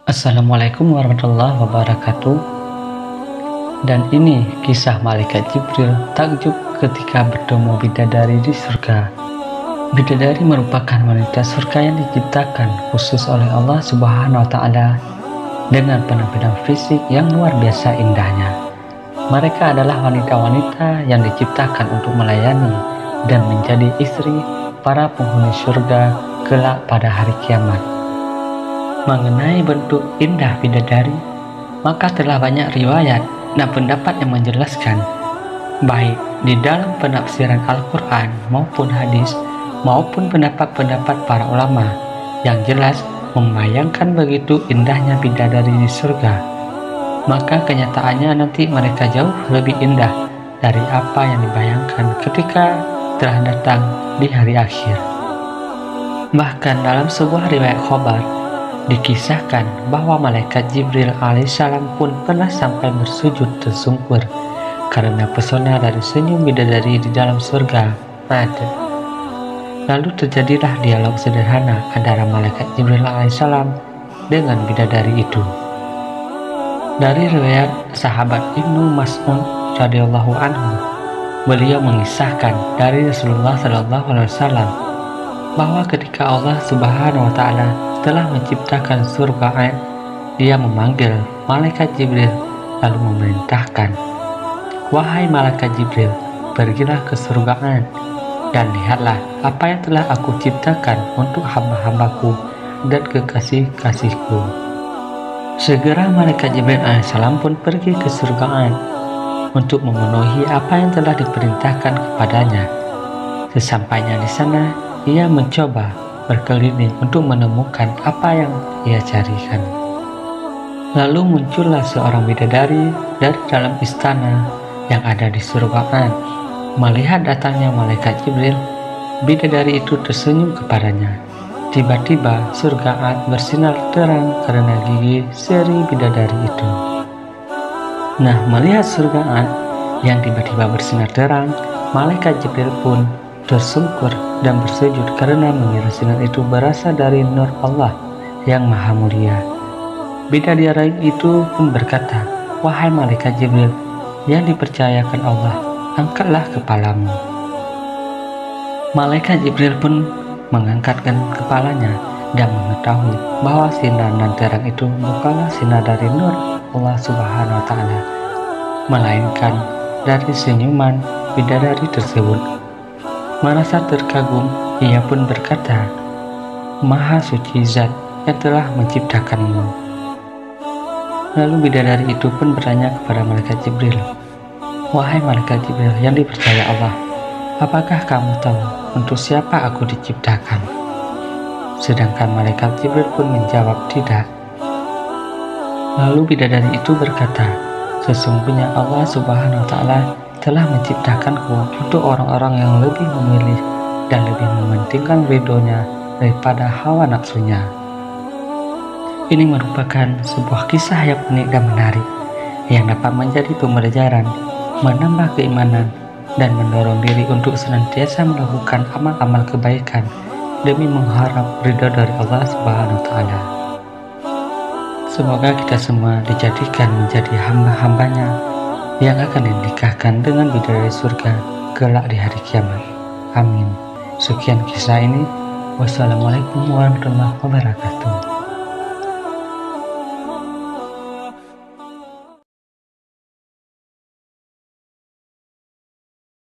Assalamualaikum warahmatullahi wabarakatuh. Dan ini kisah malaikat Jibril takjub ketika bertemu bidadari di surga. Bidadari merupakan wanita surga yang diciptakan khusus oleh Allah Subhanahu wa Ta'ala dengan penampilan fisik yang luar biasa indahnya. Mereka adalah wanita-wanita yang diciptakan untuk melayani dan menjadi istri para penghuni surga kelak pada hari kiamat. Mengenai bentuk indah bidadari, maka telah banyak riwayat dan pendapat yang menjelaskan, baik di dalam penafsiran Al-Quran maupun hadis, maupun pendapat-pendapat para ulama, yang jelas membayangkan begitu indahnya bidadari di surga. Maka kenyataannya nanti mereka jauh lebih indah dari apa yang dibayangkan ketika telah datang di hari akhir. Bahkan dalam sebuah riwayat khobar, dikisahkan bahwa malaikat Jibril alaihissalam pun pernah sampai bersujud tersungkur karena pesona dari senyum bidadari di dalam surga ada. Lalu terjadilah dialog sederhana antara malaikat Jibril alaihissalam dengan bidadari itu. Dari riwayat sahabat Ibnu Mas'ud radhiyallahu anhu, beliau mengisahkan dari Rasulullah sallallahu alaihi wasallam bahwa ketika Allah Subhanahu wa Ta'ala telah menciptakan surga, dia memanggil malaikat Jibril lalu memerintahkan, "Wahai malaikat Jibril, pergilah ke surga dan lihatlah apa yang telah aku ciptakan untuk hamba-hambaku dan kekasih-kasihku." Segera malaikat Jibril alaihissalam pun pergi ke surga untuk memenuhi apa yang telah diperintahkan kepadanya. Sesampainya di sana, ia mencoba berkeliling untuk menemukan apa yang ia carikan. Lalu muncullah seorang bidadari dari dalam istana yang ada di surga. Melihat datangnya malaikat Jibril, bidadari itu tersenyum kepadanya. Tiba-tiba surga bersinar terang karena gigi seri bidadari itu. Nah, melihat surga yang tiba-tiba bersinar terang, malaikat Jibril pun tersungkur dan bersujud karena mengira sinar itu berasal dari nur Allah yang maha mulia. Bidadari itu pun berkata, "Wahai malaikat Jibril yang dipercayakan Allah, angkatlah kepalamu." Malaikat Jibril pun mengangkatkan kepalanya dan mengetahui bahwa sinar dan terang itu bukanlah sinar dari nur Allah Subhanahu wa Ta'ala, melainkan dari senyuman bidadari tersebut. Merasa terkagum, ia pun berkata, "Maha suci zat yang telah menciptakanmu." Lalu bidadari itu pun bertanya kepada malaikat Jibril, "Wahai malaikat Jibril yang dipercaya Allah, apakah kamu tahu untuk siapa aku diciptakan?" Sedangkan malaikat Jibril pun menjawab, "Tidak." Lalu bidadari itu berkata, "Sesungguhnya Allah Subhanahu wa Ta'ala telah menciptakanku untuk orang-orang yang lebih memilih dan lebih mementingkan ridhonya daripada hawa nafsunya." Ini merupakan sebuah kisah yang unik dan menarik yang dapat menjadi pembelajaran, menambah keimanan, dan mendorong diri untuk senantiasa melakukan amal-amal kebaikan demi mengharap ridho dari Allah Subhanahu wa Ta'ala. Semoga kita semua dijadikan menjadi hamba-hambanya yang akan dinikahkan dengan bidadari surga kelak di hari kiamat. Amin. Sekian kisah ini. Wassalamualaikum warahmatullahi wabarakatuh.